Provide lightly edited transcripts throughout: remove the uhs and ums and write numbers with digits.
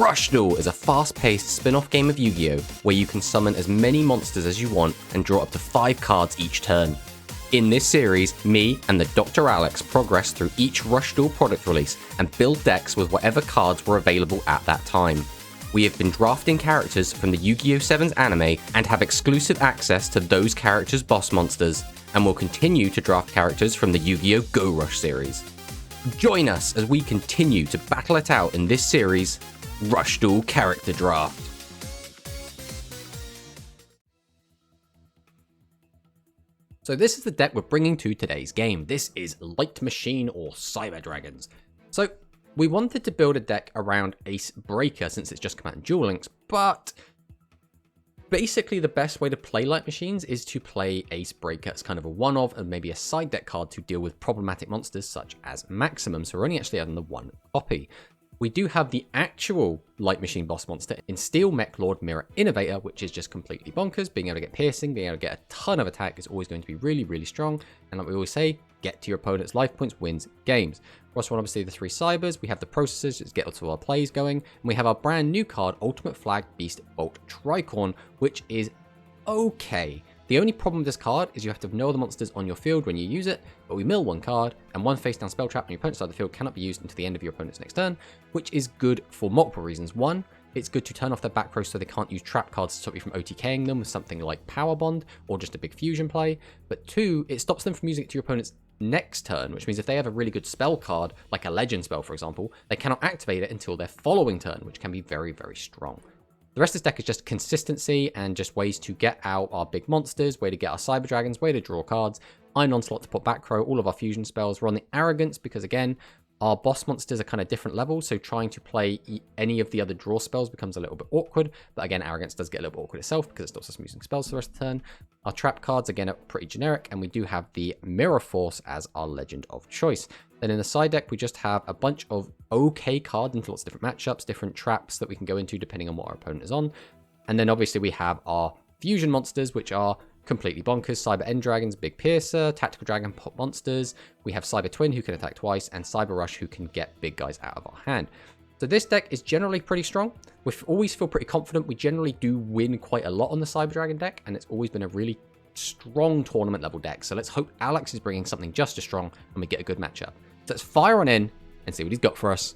Rush Duel is a fast-paced spin-off game of Yu-Gi-Oh! Where you can summon as many monsters as you want and draw up to 5 cards each turn. In this series, me and the TheDrAlex progress through each Rush Duel product release and build decks with whatever cards were available at that time. We have been drafting characters from the Yu-Gi-Oh! 7's anime and have exclusive access to those characters' boss monsters, and will continue to draft characters from the Yu-Gi-Oh! Go Rush series. Join us as we continue to battle it out in this series, Rush Duel Character Draft. So this is the deck we're bringing to today's game. This is Light Machine or Cyber Dragons. So we wanted to build a deck around Ace Breaker since it's just come out in Duel Links, but basically the best way to play Light Machines is to play Ace Breaker as kind of a one-of and maybe a side deck card to deal with problematic monsters such as Maximum. So we're only actually adding the one copy. We do have the actual Light Machine boss monster in Steel Mech Lord Mirror Innovator, which is just completely bonkers. Being able to get piercing, being able to get a ton of attack is always going to be really, really strong. And like we always say, get to your opponent's life points wins games. We also want obviously the 3 cybers. We have the processors to get lots of our plays going. And we have our brand new card, Ultimate Flag Beast Bolt Tricorn, which is okay. The only problem with this card is you have to have no other monsters on your field when you use it, but we mill 1 card, and 1 face down spell trap on your opponent's side of the field cannot be used until the end of your opponent's next turn, which is good for multiple reasons. 1, it's good to turn off their back row so they can't use trap cards to stop you from OTKing them with something like Power Bond or just a big fusion play. But 2, it stops them from using it to your opponent's next turn, which means if they have a really good spell card, like a legend spell for example, they cannot activate it until their following turn, which can be very, very strong. The rest of this deck is just consistency and just ways to get out our big monsters, way to get our Cyber Dragons, way to draw cards, Iron Onslaught to put back row, all of our fusion spells. We're on the Arrogance because, again, our boss monsters are kind of different levels, so trying to play any of the other draw spells becomes a little bit awkward. But again, Arrogance does get a little bit awkward itself because it stops us from using spells for the rest of the turn. Our trap cards, again, are pretty generic, and we do have the Mirror Force as our legend of choice. Then in the side deck, we just have a bunch of okay cards into lots of different matchups, different traps that we can go into depending on what our opponent is on. And then obviously we have our fusion monsters, which are completely bonkers. Cyber End Dragons, Big Piercer, Tactical Dragon Pop monsters. We have Cyber Twin, who can attack twice, and Cyber Rush, who can get big guys out of our hand. So this deck is generally pretty strong. We always feel pretty confident. We generally do win quite a lot on the Cyber Dragon deck, and it's always been a really strong tournament level deck. So let's hope Alex is bringing something just as strong and we get a good matchup. So let's fire on in and see what he's got for us.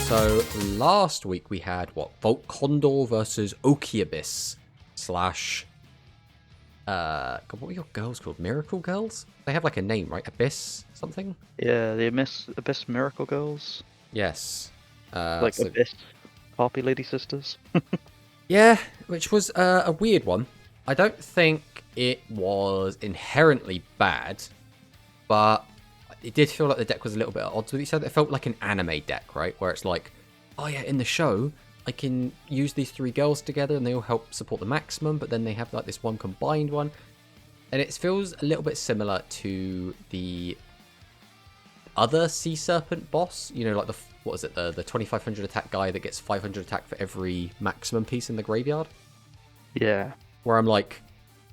So last week we had what? Volt Condor versus Okiabyss slash God, what were your girls called? Miracle Girls? They have like a name, right? Abyss something? Yeah, the Abyss Miracle Girls. Yes. Abyss Harpy Lady Sisters. Yeah, which was a weird one. I don't think it was inherently bad, but it did feel like the deck was a little bit at odds with each other. It felt like an anime deck, right? Where it's like, oh yeah, in the show, I can use these 3 girls together and they all help support the Maximum, but then they have like this one combined one. And it feels a little bit similar to the other Sea Serpent boss, you know, like the 2500 attack guy that gets 500 attack for every Maximum piece in the graveyard. Yeah. Where I'm like,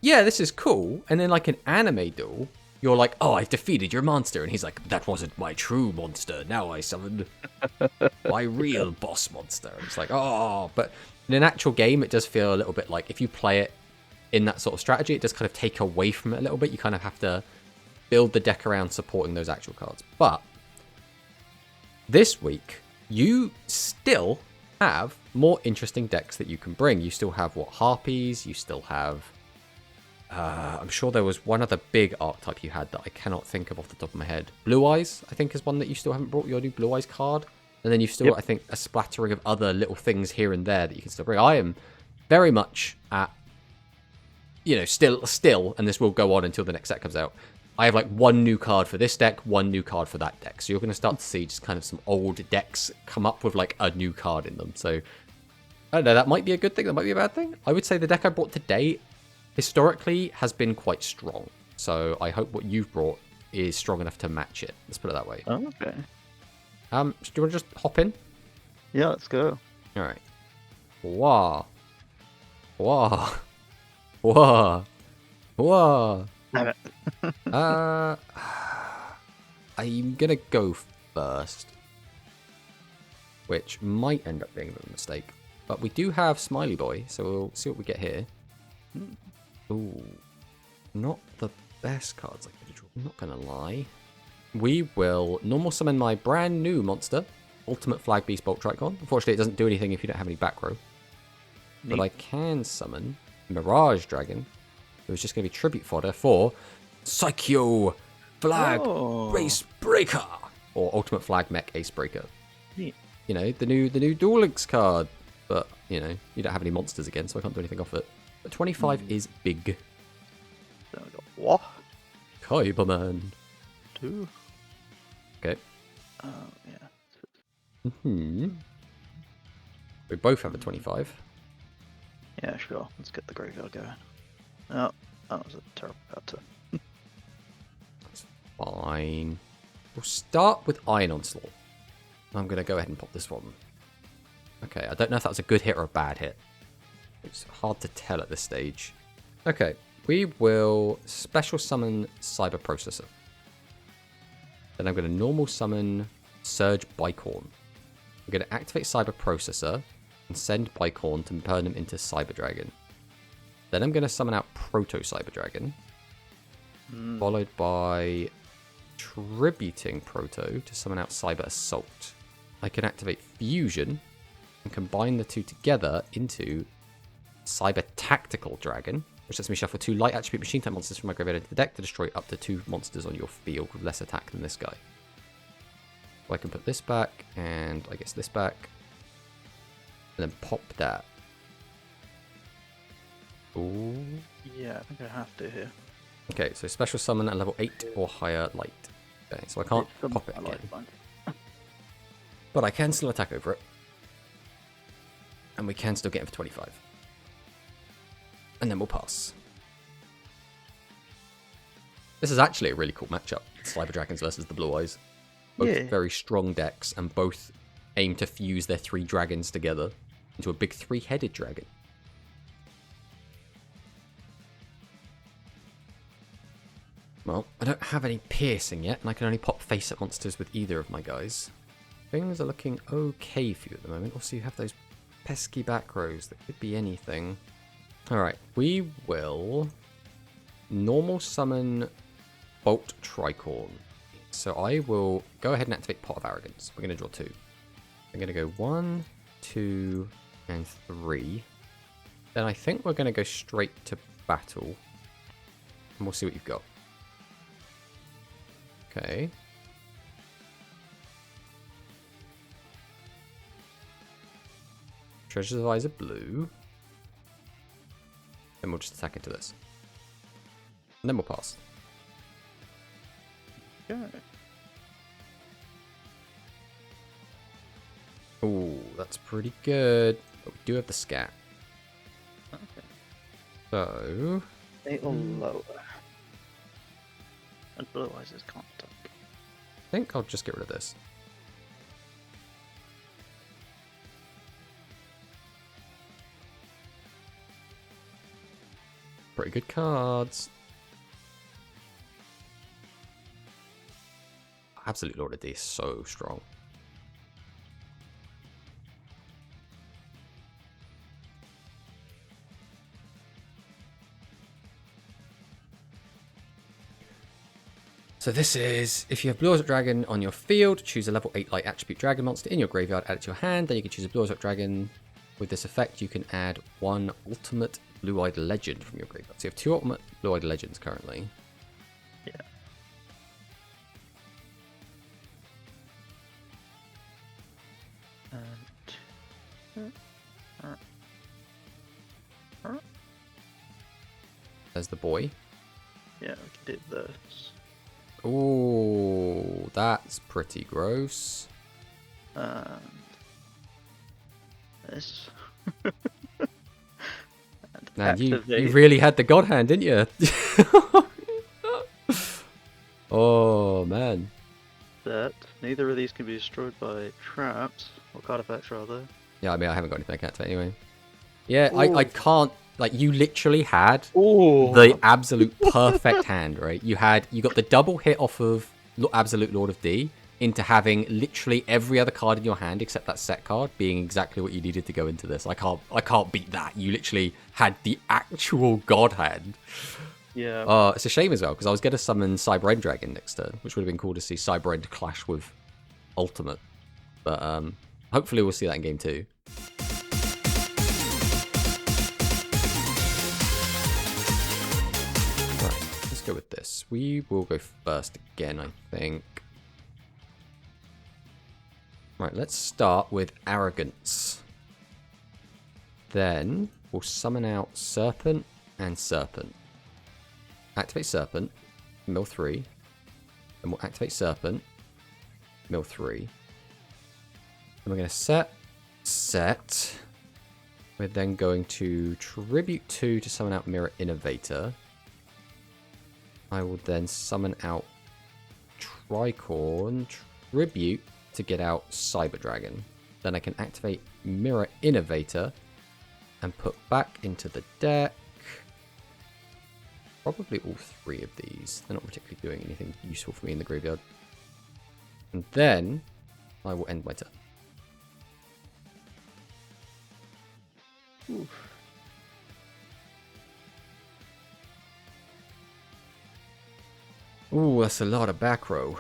yeah, this is cool. And then like an anime duel, you're like, oh, I've defeated your monster. And he's like, that wasn't my true monster. Now I summoned my real boss monster. And it's like, oh, but in an actual game, it does feel a little bit like if you play it in that sort of strategy, it does kind of take away from it a little bit. You kind of have to build the deck around supporting those actual cards. But this week, you still have more interesting decks that you can bring. You still have Harpies, you still have I'm sure there was one other big archetype you had that I cannot think of off the top of my head. Blue Eyes, I think, is one that you still haven't brought, your new Blue Eyes card. And then you've still got, I think, a splattering of other little things here and there that you can still bring. I am very much at, you know, still, and this will go on until the next set comes out. I have like 1 new card for this deck, 1 new card for that deck. So you're going to start to see just kind of some old decks come up with like a new card in them. So I don't know, that might be a good thing, that might be a bad thing. I would say the deck I brought today historically has been quite strong. So I hope what you've brought is strong enough to match it. Let's put it that way. Oh, okay. Do you want to just hop in? Yeah, let's go. All right. Wah. Wah. Wah. Wah. Damn it. I'm going to go first. Which might end up being a mistake. But we do have Smiley Boy, so we'll see what we get here. Ooh. Not the best cards I could draw. I'm not going to lie. We will normal summon my brand new monster, Ultimate Flag Beast Bolt Tricon. Unfortunately, it doesn't do anything if you don't have any back row. Neat. But I can summon Mirage Dragon, who's just going to be tribute fodder for Psycho Flag Race Breaker, or Ultimate Flag Mech Ace Breaker. Neat. You know, the new DualLinks card, but you know, you don't have any monsters again, so I can't do anything off it. But 25 is big. So we got what? Kyberman. 2. Okay. Oh yeah. We both have a 25. Yeah, sure. Let's get the graveyard going. Oh, that was a terrible bad turn. That's fine. We'll start with Iron Onslaught. I'm going to go ahead and pop this one. Okay, I don't know if that was a good hit or a bad hit. It's hard to tell at this stage. Okay, we will special summon Cyber Processor. Then I'm going to normal summon Surge Bicorn. I'm going to activate Cyber Processor and send Bicorn to turn him into Cyber Dragon. Then I'm going to summon out Proto Cyber Dragon, followed by tributing Proto to summon out Cyber Assault. I can activate Fusion and combine the two together into Cyber Tactical Dragon, which lets me shuffle 2 light attribute machine type monsters from my graveyard into the deck to destroy up to 2 monsters on your field with less attack than this guy. So I can put this back, and I guess this back, and then pop that. Ooh. Yeah, I think I have to here. Okay, so special summon at level 8 or higher light. Okay, so I can't pop it again. But I can still attack over it. And we can still get him for 25. And then we'll pass. This is actually a really cool matchup. Cyber Dragons versus the Blue Eyes. Both very strong decks, and both aim to fuse their 3 dragons together into a big 3-headed dragon. Well, I don't have any piercing yet, and I can only pop face-up monsters with either of my guys. Things are looking okay for you at the moment. Also, you have those pesky back rows that could be anything. Alright, we will normal summon Bolt Tricorn. So I will go ahead and activate Pot of Arrogance. We're going to draw 2. I'm going to go 1, 2, and 3. Then I think we're going to go straight to battle. And we'll see what you've got. Okay. Treasures of Eyes are blue. Then we'll just attack into this. And then we'll pass. Okay. Ooh, that's pretty good. But we do have the scat. Okay. So... 8 or lower. And Blue Eyes can't attack. I think I'll just get rid of this. Pretty good cards. Absolute Lord of D is so strong. So this is, if you have Blue Eyes Dragon on your field, choose a level 8 light attribute dragon monster in your graveyard, add it to your hand, then you can choose a Blue Eyes Dragon. With this effect, you can add 1 ultimate Blue-Eyed Legend from your graveyard. So you have 2 ultimate Blue-Eyed Legends currently. Yeah. There's the boy. Yeah, we can do this. Ooh, that's pretty gross. And this. Man, you really had the god hand, didn't you? Oh, man. That neither of these can be destroyed by traps, or card effects rather. Yeah, I mean, I haven't got anything I can activate anyway. Yeah, I can't, like, you literally had Ooh. the absolute perfect hand, right? You got the double hit off of Absolute Lord of D into having literally every other card in your hand except that set card being exactly what you needed to go into this. I can't beat that. You literally had the actual god hand. Yeah. It's a shame as well, because I was going to summon Cyber End Dragon next turn, which would have been cool to see Cyber End clash with Ultimate. But hopefully we'll see that in game 2. Right, let's go with this. We will go first again, I think. Right, let's start with Arrogance. Then we'll summon out Serpent and Serpent. Activate Serpent, mill 3. Then we'll activate Serpent, mill 3. Then we're going to set. We're then going to Tribute 2 to summon out Mirror Innovator. I will then summon out Tricorn, Tribute to get out Cyber Dragon. Then I can activate Mirror Innovator and put back into the deck probably all 3 of these. They're not particularly doing anything useful for me in the graveyard. And then I will end my turn. Oof. Ooh, that's a lot of back row.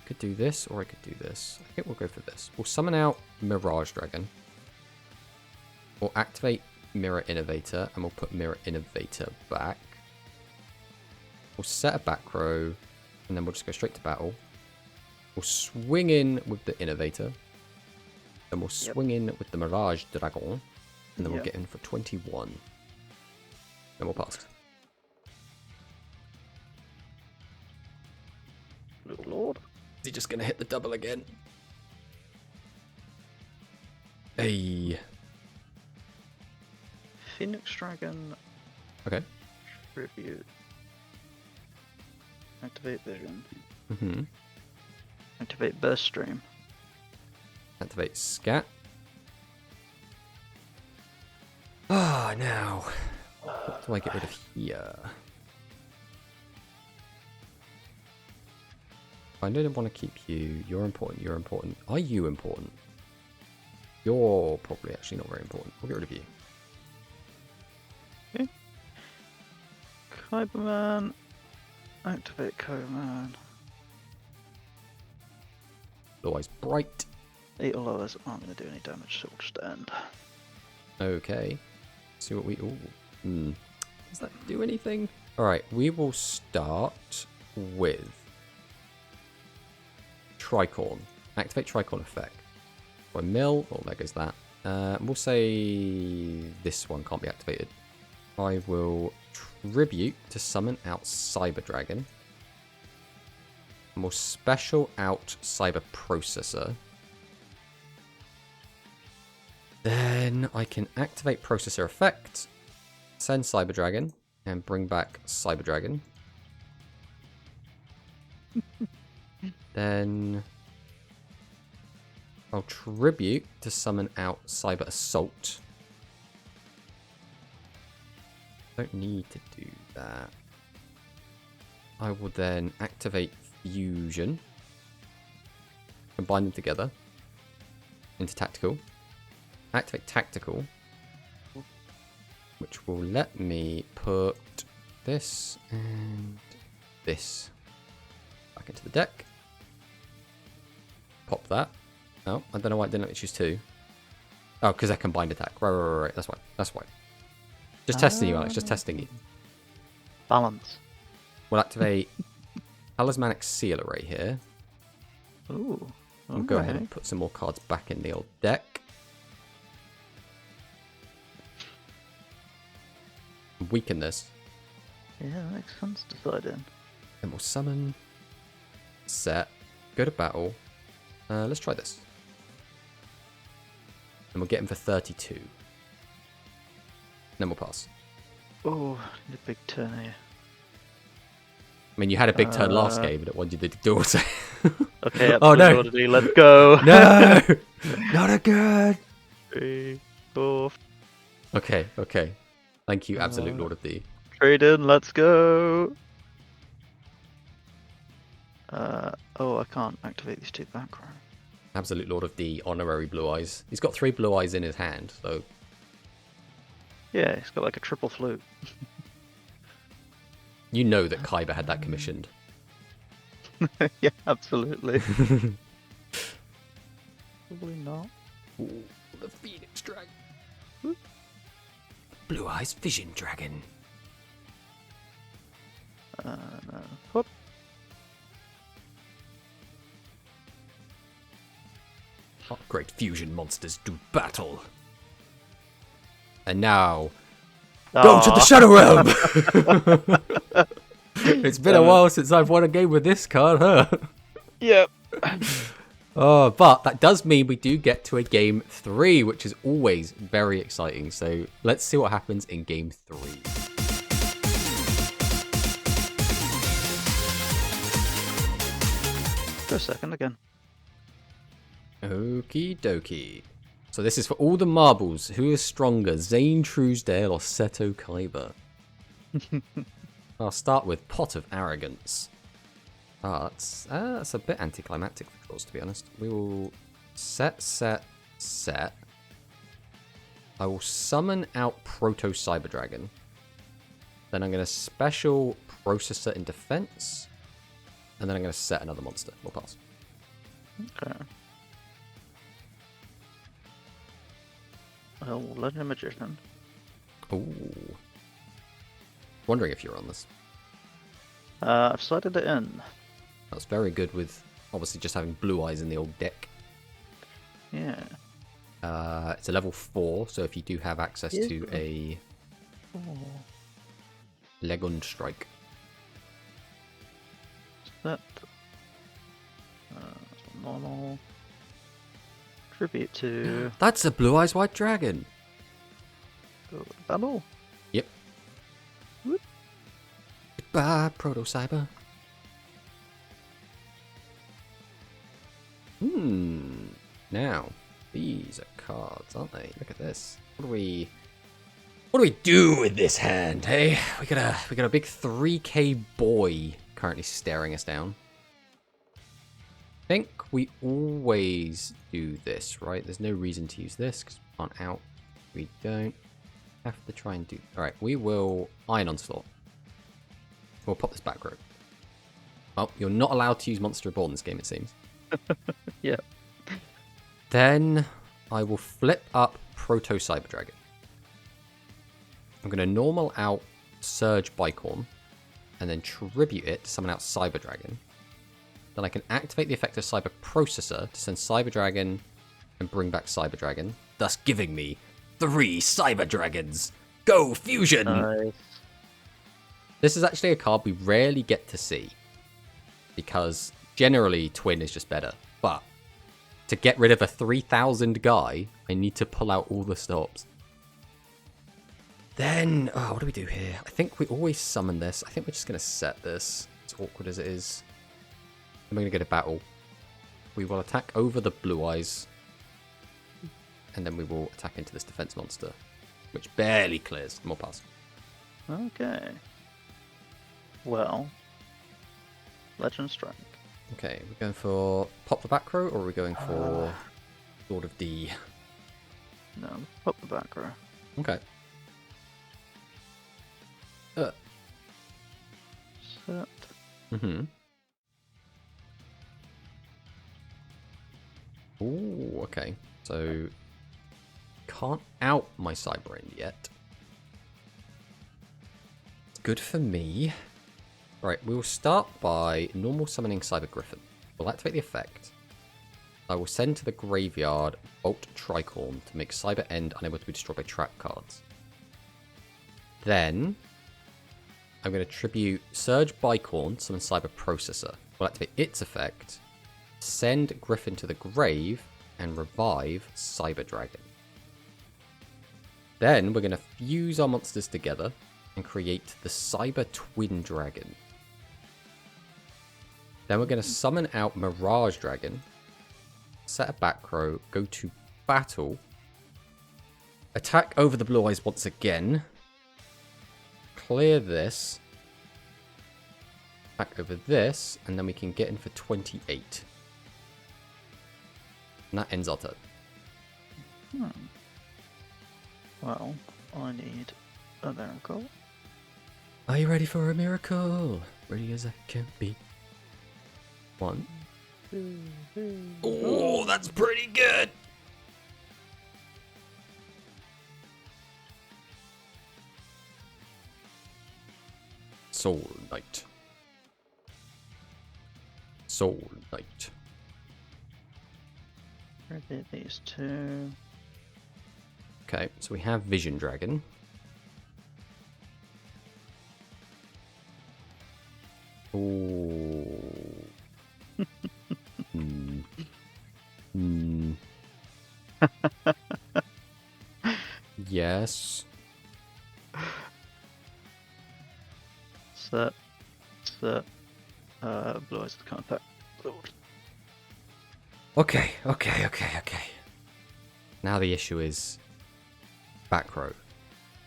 Could do this, or I could do this. I think we'll go for this. We'll summon out Mirage Dragon. We'll activate Mirror Innovator, and we'll put Mirror Innovator back. We'll set a back row, and then we'll just go straight to battle. We'll swing in with the Innovator. Then we'll swing in with the Mirage Dragon. And then we'll get in for 21. Then we'll pass. Good lord. Is he just going to hit the double again? Hey. Phoenix Dragon. Okay. Tribute. Activate Vision. Mm-hmm. Activate Burst Stream. Activate Scat. Ah, now. What do I get rid of here? I don't want to keep you. You're important. You're important. Are you important? You're probably actually not very important. We'll get rid of you. Okay. Kyberman. Activate Kyberman. Otherwise, Bright. 8 or lower aren't going to do any damage, so we'll just end. Okay. See what we... Ooh. Does that do anything? Alright, we will start with Tricorn. Activate Tricorn effect. By mill, oh, there goes that. We'll say this one can't be activated. I will Tribute to summon out Cyber Dragon. And we'll special out Cyber Processor. Then I can activate Processor effect, send Cyber Dragon, and bring back Cyber Dragon. Then I'll Tribute to summon out Cyber Assault. Don't need to do that. I will then activate Fusion, combine them together into Tactical. Activate Tactical, which will let me put this and this back into the deck. Pop that. Oh, I don't know why it didn't let me choose 2. Oh, because they're combined attack. Right. That's why. That's why. Just testing you, Alex. Just testing you. Balance. We'll activate Talismanic Seal Array here. Ooh. We'll go ahead and put some more cards back in the old deck. Weaken this. Yeah, that makes sense to slide in. Then we'll summon, set, go to battle. Let's try this. And we'll get him for 32. Then we'll pass. Oh, need a big turn here. I mean, you had a big turn last game, and it wanted you to do also. Okay, oh no! Let's go. No, not again. 3, 4. Okay. Thank you, Absolute Lord of D. Trade in. Let's go. Oh, I can't activate these two back row. Absolute Lord of D, honorary Blue Eyes. He's got 3 Blue Eyes in his hand, so... Yeah, he's got like a triple flute. You know that Kaiba had that commissioned. Yeah, absolutely. Probably not. Ooh, the Phoenix Dragon. Blue Eyes Vision Dragon. No. Whoop. Great fusion monsters do battle. And now, go to the Shadow Realm! It's been a while since I've won a game with this card, huh? Yep. Oh, but that does mean we do get to a game 3, which is always very exciting. So let's see what happens in game 3. Go second again. Okie dokie. So this is for all the marbles. Who is stronger, Zane Truesdale or Seto Kaiba? I'll start with Pot of Arrogance. That's a bit anticlimactic for Claws, to be honest. We will set. I will summon out Proto Cyber Dragon. Then I'm going to special Processor in defense. And then I'm going to set another monster. We'll pass. Okay. Oh, Legend Magician. Ooh. Wondering if you're on this. I've slotted it in. That's very good with obviously just having Blue Eyes in the old deck. Yeah. It's a level 4, so if you do have access to a Legend Strike. Set. Normal. Tribute to. That's a Blue Eyes White Dragon. Battle. Yep. Whoop. Goodbye, Proto Cyber. Now, these are cards, aren't they? Look at this. What do we do with this hand, hey? We got a big 3k boy currently staring us down. I think we always do this, right? There's no reason to use this because we can't out. We don't have to try and do. All right, we will Iron Onslaught. We'll pop this back row. Well, you're not allowed to use Monster Reborn in this game, it seems. Yeah. Then I will flip up Proto Cyber Dragon. I'm going to normal out Surge Bicorn and then tribute it to summon out Cyber Dragon. Then I can activate the effect of Cyber Processor to send Cyber Dragon and bring back Cyber Dragon, thus giving me 3 Cyber Dragons. Go Fusion! Nice. This is actually a card we rarely get to see because generally Twin is just better. But to get rid of a 3000 guy, I need to pull out all the stops. Then, what do we do here? I think we always summon this. I think we're just going to set this, as awkward as it is. Then we're going to go to battle. We will attack over the Blue Eyes. And then we will attack into this defense monster, which barely clears. More pass. Okay. Well, Legend Strike. Okay, we're going for Pop the Back Row, or are we going for Lord of D? No, pop the back row. Okay. Set. Ooh, okay. So, can't out my Cyber End yet. It's good for me. Right, we'll start by normal summoning Cyber Griffin. We'll activate the effect. I will send to the graveyard Bolt Tricorn to make Cyber End unable to be destroyed by trap cards. Then, I'm going to tribute Surge Bicorn, summon Cyber Processor. We'll activate its effect, send Griffin to the grave, and revive Cyber Dragon. Then, we're going to fuse our monsters together and create the Cyber Twin Dragon. Then we're going to summon out Mirage Dragon, set a back row, go to battle, attack over the Blue Eyes once again, clear this, attack over this, and then we can get in for 28. And that ends our turn. Well, I need a miracle. Are you ready for a miracle? Ready as I can be. 1. Oh, that's pretty good. Soul Knight. Soul Knight. Ready these two. Okay, so we have Vision Dragon. Ooh. Yes. Set. Blue eyes can't attack. Okay. Now the issue is back row.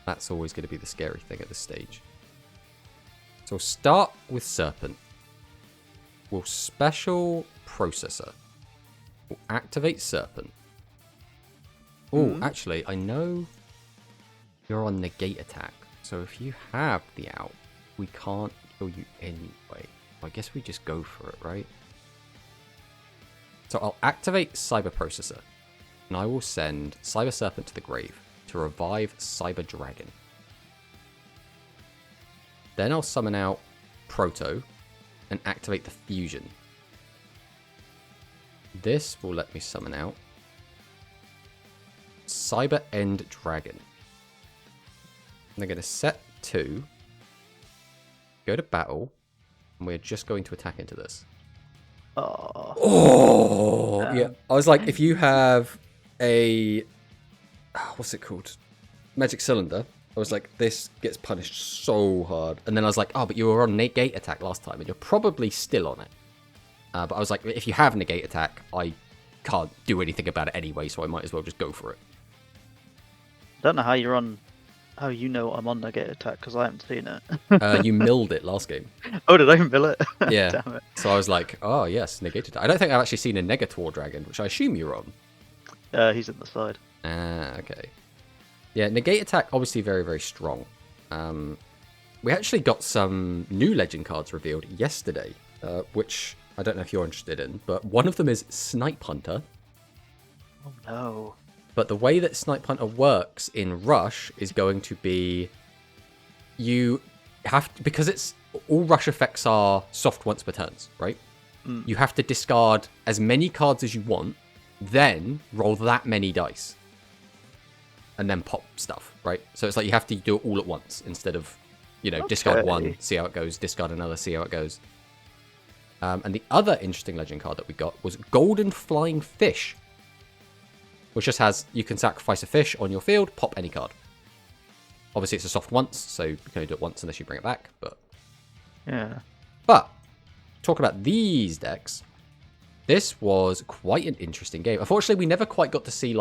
That's always going to be the scary thing at this stage. So we'll start with Serpent. We'll special Processor. We'll activate Serpent. Oh, actually, I know you're on Negate Attack. So if you have the out, we can't kill you anyway. I guess we just go for it, right? So I'll activate Cyber Processor. And I will send Cyber Serpent to the grave to revive Cyber Dragon. Then I'll summon out Proto and activate the Fusion. This will let me summon out Cyber End Dragon. And they're going to set 2, go to battle, and we're just going to attack into this. Oh, yeah. I was like, if you have a, what's it called? Magic Cylinder. I was like, this gets punished so hard. And then I was like, oh, but you were on Negate Attack last time, and you're probably still on it. But I was like, if you have Negate Attack, I can't do anything about it anyway, so I might as well just go for it. I don't know how you're on. How you know I'm on Negate Attack, because I haven't seen it. You milled it last game. Oh, did I mill it? Yeah. Damn it. So I was like, oh, yes, Negate Attack. I don't think I've actually seen a Negator Dragon, which I assume you're on. He's in the side. Ah, okay. Yeah, Negate Attack, obviously very, very strong. We actually got some new Legend cards revealed yesterday, which I don't know if you're interested in, but one of them is Snipe Hunter. Oh, no. But the way that Snipe Hunter works in Rush is going to be... You have to... Because it's... All Rush effects are soft once per turns, right? You have to discard as many cards as you want, then roll that many dice. And then pop stuff, right? So it's like you have to do it all at once instead of, discard one, see how it goes, discard another, see how it goes. And the other interesting Legend card that we got was Golden Flying Fish, which just has, you can sacrifice a fish on your field, pop any card. Obviously it's a soft once, so you can only do it once unless you bring it back, but... Yeah. But, talk about these decks. This was quite an interesting game. Unfortunately, we never quite got to see,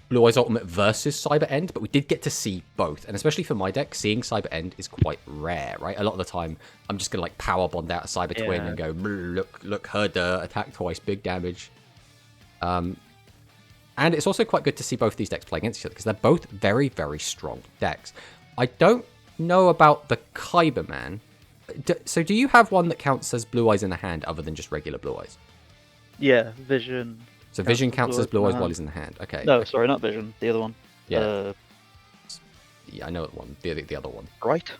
Blue Eyes Ultimate versus Cyber End, but we did get to see both. And especially for my deck, seeing Cyber End is quite rare, right? A lot of the time, I'm just going to, power bond out a Cyber Twin and go, look, herder, attack twice, big damage. And it's also quite good to see both these decks play against each other, because they're both very, very strong decks. I don't know about the Kyberman. So do you have one that counts as Blue Eyes in the hand, other than just regular Blue Eyes? Yeah, Vision. So Vision counts as Blue Eyes while he's in the hand. Okay. No, sorry, not Vision. The other one. Yeah. Yeah, I know the one. The other one. Bright?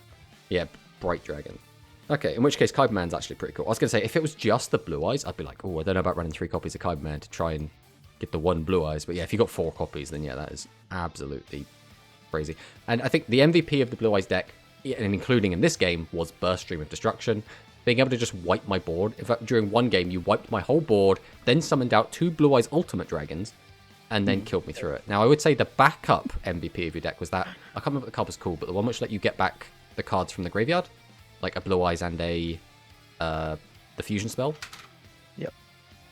Yeah, Bright Dragon. Okay, in which case Kyberman's actually pretty cool. I was going to say, if it was just the Blue Eyes, I'd be like, oh, I don't know about running 3 copies of Kyberman to try and get the one Blue Eyes. But yeah, if you got 4 copies, then yeah, that is absolutely crazy. And I think the MVP of the Blue Eyes deck, and including in this game, was Burst Stream of Destruction. Being able to just wipe my board. In fact, during one game, you wiped my whole board, then summoned out 2 Blue Eyes Ultimate Dragons, and then killed me through it. Now, I would say the backup MVP of your deck was that, I can't remember what the card was called, but the one which let you get back the cards from the graveyard, like a Blue Eyes and the Fusion spell. Yep.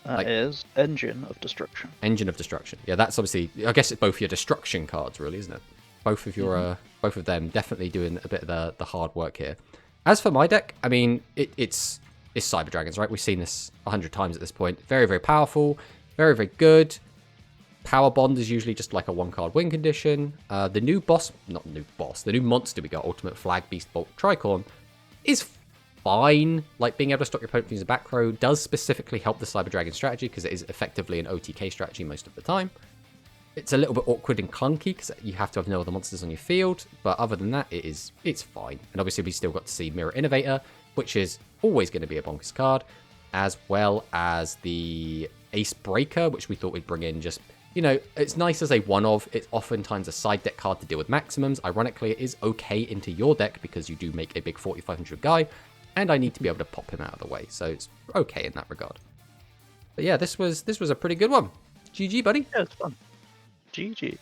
That is Engine of Destruction. Engine of Destruction. Yeah, that's obviously, I guess it's both your destruction cards, really, isn't it? Both of your, both of them definitely doing a bit of the hard work here. As for my deck, I mean, it's is Cyber Dragons, right? We've seen this 100 times at this point. Very, very powerful. Very, very good. Power Bond is usually just like a 1-card win condition. The new boss, not new boss, the new monster we got, Ultimate Flag, Beast Bolt, Tricorn, is fine. Like, being able to stop your opponent from using back row does specifically help the Cyber Dragon strategy because it is effectively an OTK strategy most of the time. It's a little bit awkward and clunky because you have to have no other monsters on your field, but other than that, it's fine. And obviously, we still got to see Mirror Innovator, which is always going to be a bonkers card, as well as the Ace Breaker, which we thought we'd bring in just, you know, it's nice as a one-of. It's oftentimes a side deck card to deal with maximums. Ironically, it is okay into your deck because you do make a big 4500 guy, and I need to be able to pop him out of the way, so it's okay in that regard. But yeah, this was a pretty good one. GG, buddy. Yeah, it's fun. GG.